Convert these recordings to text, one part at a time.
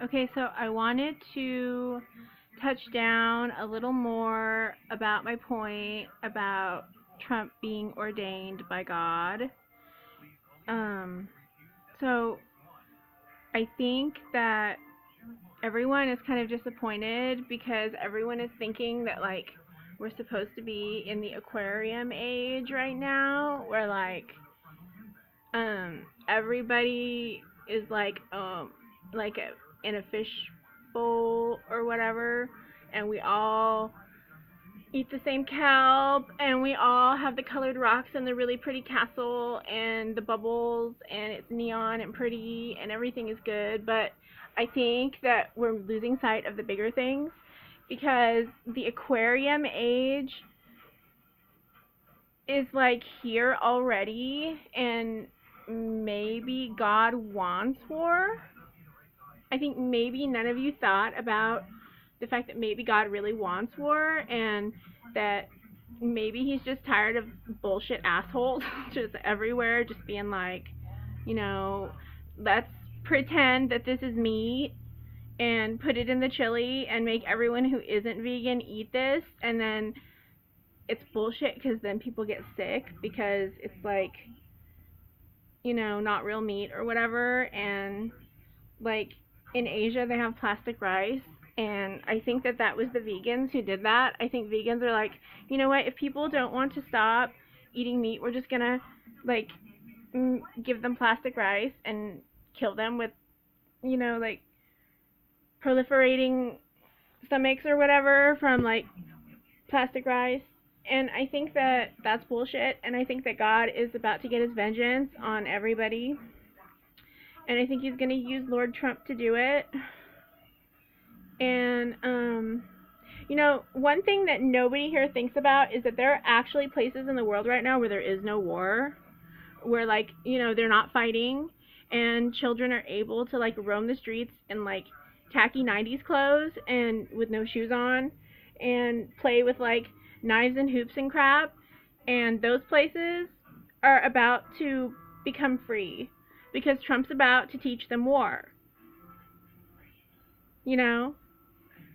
Okay, so I wanted to touch down a little more about my point about Trump being ordained by God. Um, so I think that everyone is kind of disappointed because everyone is thinking that like we're supposed to be in the aquarium age right now, where everybody is like in a fish bowl or whatever, and we all eat the same kelp, and we all have the colored rocks and the really pretty castle and the bubbles, and it's neon and pretty and everything is good. But I think that we're losing sight of the bigger things, because the aquarium age is like here already, and maybe God wants war. I think maybe none of you thought about the fact that maybe God really wants war, and that maybe he's just tired of bullshit assholes just everywhere, just being like, you know, let's pretend that this is meat and put it in the chili and make everyone who isn't vegan eat this, and then it's bullshit because then people get sick because it's like, not real meat or whatever. And like in Asia they have plastic rice, and I think that that was the vegans who did that. I think vegans are like, you know what, if people don't want to stop eating meat, we're just gonna like give them plastic rice and kill them with, like proliferating stomachs or whatever from like plastic rice. And I think that that's bullshit, and I think that God is about to get his vengeance on everybody, and I think he's going to use Lord Trump to do it. And one thing that nobody here thinks about is that there are actually places in the world right now where there is no war, where they're not fighting, and children are able to like roam the streets in like tacky 90s clothes and with no shoes on, and play with like knives and hoops and crap. And those places are about to become free because Trump's about to teach them war.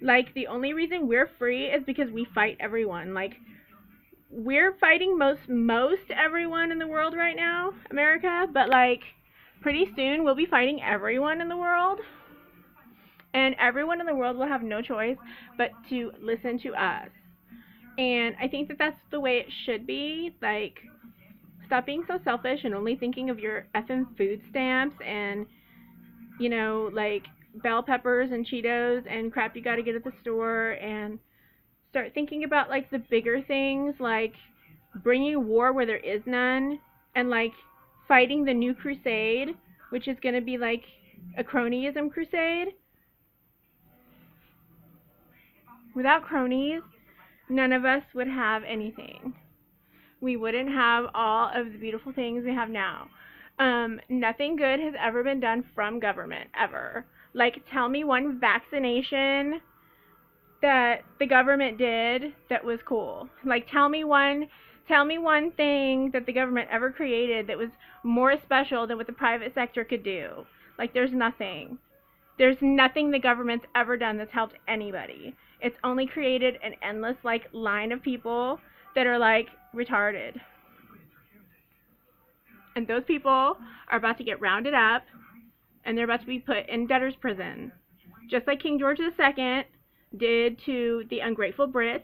Like the only reason we're free is because we fight everyone. Like we're fighting most everyone in the world right now, America, but like pretty soon we'll be fighting everyone in the world. And everyone in the world will have no choice but to listen to us. And I think that that's the way it should be. Like, stop being so selfish and only thinking of your effing food stamps and, like bell peppers and Cheetos and crap you gotta get at the store, and start thinking about like the bigger things, like bringing war where there is none, and like fighting the new crusade, which is gonna be like a cronyism crusade. Without cronies, none of us would have anything. We wouldn't have all of the beautiful things we have now. Nothing good has ever been done from government, ever. Like, tell me one vaccination that the government did that was cool. Like, tell me one thing that the government ever created that was more special than what the private sector could do. Like, there's nothing. There's nothing the government's ever done that's helped anybody. It's only created an endless like line of people that are like retarded. And those people are about to get rounded up, and they're about to be put in debtor's prison. Just like King George II did to the ungrateful Brits,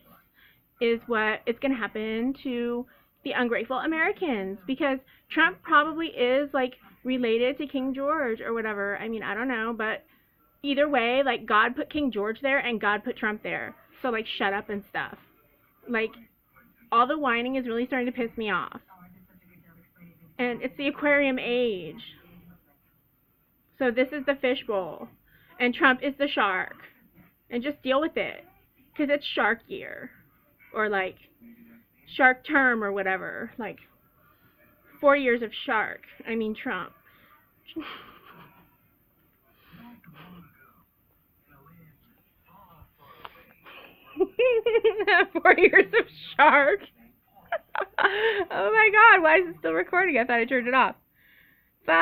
is what is going to happen to the ungrateful Americans. Because Trump probably is like related to King George or whatever. I mean, I don't know, but either way, like, God put King George there and God put Trump there. So, like, shut up and stuff. Like, all the whining is really starting to piss me off. And it's the aquarium age. So this is the fishbowl. And Trump is the shark. And just deal with it. Because it's shark year. Or, like, shark term or whatever. Like, 4 years of shark. I mean, Trump. 4 years of shark. Oh my god, why is it still recording? I thought I turned it off. Fuck.